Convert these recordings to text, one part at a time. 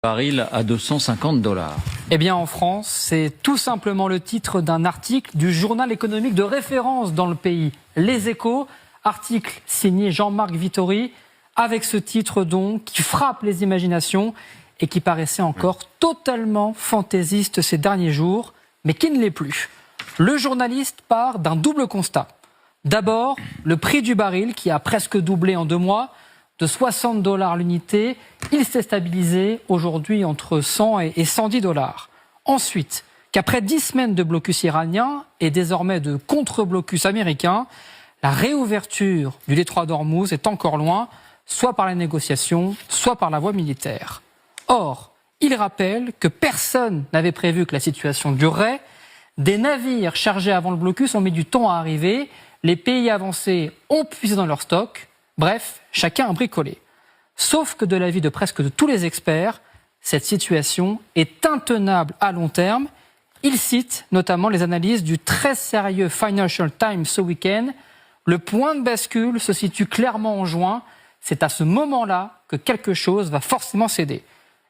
Baril à 250 $. Eh bien, en France, c'est tout simplement le titre d'un article du journal économique de référence dans le pays, Les Échos, article signé Jean-Marc Vittori, avec ce titre donc qui frappe les imaginations et qui paraissait encore totalement fantaisiste ces derniers jours, mais qui ne l'est plus. Le journaliste part d'un double constat. D'abord, le prix du baril qui a presque doublé en 2 mois, de 60 $ l'unité, il s'est stabilisé aujourd'hui entre 100 et 110 $. Ensuite, qu'après 10 semaines de blocus iranien et désormais de contre-blocus américain, la réouverture du détroit d'Ormuz est encore loin, soit par les négociations, soit par la voie militaire. Or, il rappelle que personne n'avait prévu que la situation durerait. Des navires chargés avant le blocus ont mis du temps à arriver, les pays avancés ont puisé dans leur stock. Bref, chacun a bricolé. Sauf que de l'avis de presque de tous les experts, cette situation est intenable à long terme. Ils citent notamment les analyses du très sérieux Financial Times ce week-end. Le point de bascule se situe clairement en juin. C'est à ce moment-là que quelque chose va forcément céder.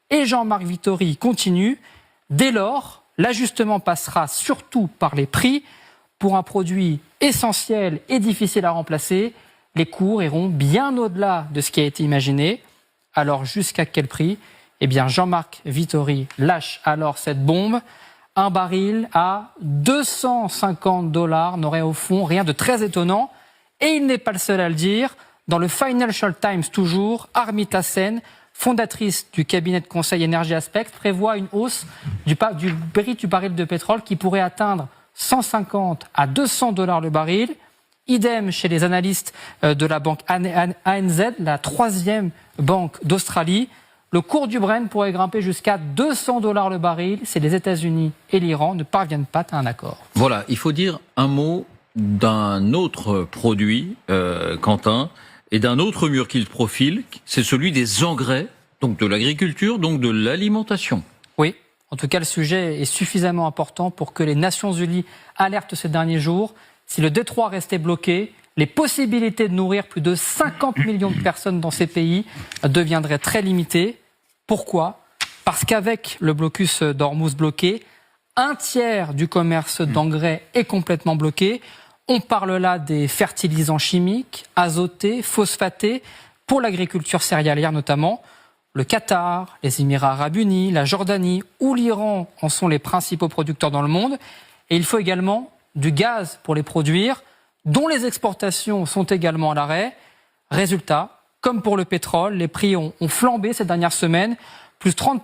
Et Jean-Marc Vittori continue. Dès lors, l'ajustement passera surtout par les prix. Pour un produit essentiel et difficile à remplacer, les cours iront bien au-delà de ce qui a été imaginé. Alors jusqu'à quel prix ? Eh bien Jean-Marc Vittori lâche alors cette bombe. Un baril à 250 $ n'aurait au fond rien de très étonnant. Et il n'est pas le seul à le dire. Dans le Financial Times toujours, Armita Sen, fondatrice du cabinet de conseil Energy Aspect, prévoit une hausse du prix du baril de pétrole qui pourrait atteindre 150 à 200 $ le baril. Idem chez les analystes de la banque ANZ, la 3e banque d'Australie. Le cours du Brent pourrait grimper jusqu'à 200 $ le baril si les États-Unis et l'Iran ne parviennent pas à un accord. Voilà, il faut dire un mot d'un autre produit, Quentin, et d'un autre mur qui se profile, c'est celui des engrais, donc de l'agriculture, donc de l'alimentation. Oui, en tout cas le sujet est suffisamment important pour que les Nations Unies alertent ces derniers jours. Si le détroit restait bloqué, les possibilités de nourrir plus de 50 millions de personnes dans ces pays deviendraient très limitées. Pourquoi ? Parce qu'avec le blocus d'Ormuz bloqué, 1/3 du commerce d'engrais est complètement bloqué. On parle là des fertilisants chimiques, azotés, phosphatés, pour l'agriculture céréalière notamment. Le Qatar, les Émirats arabes unis, la Jordanie ou l'Iran en sont les principaux producteurs dans le monde. Et il faut également du gaz pour les produire, dont les exportations sont également à l'arrêt. Résultat, comme pour le pétrole, les prix ont flambé ces dernières semaines, plus 30%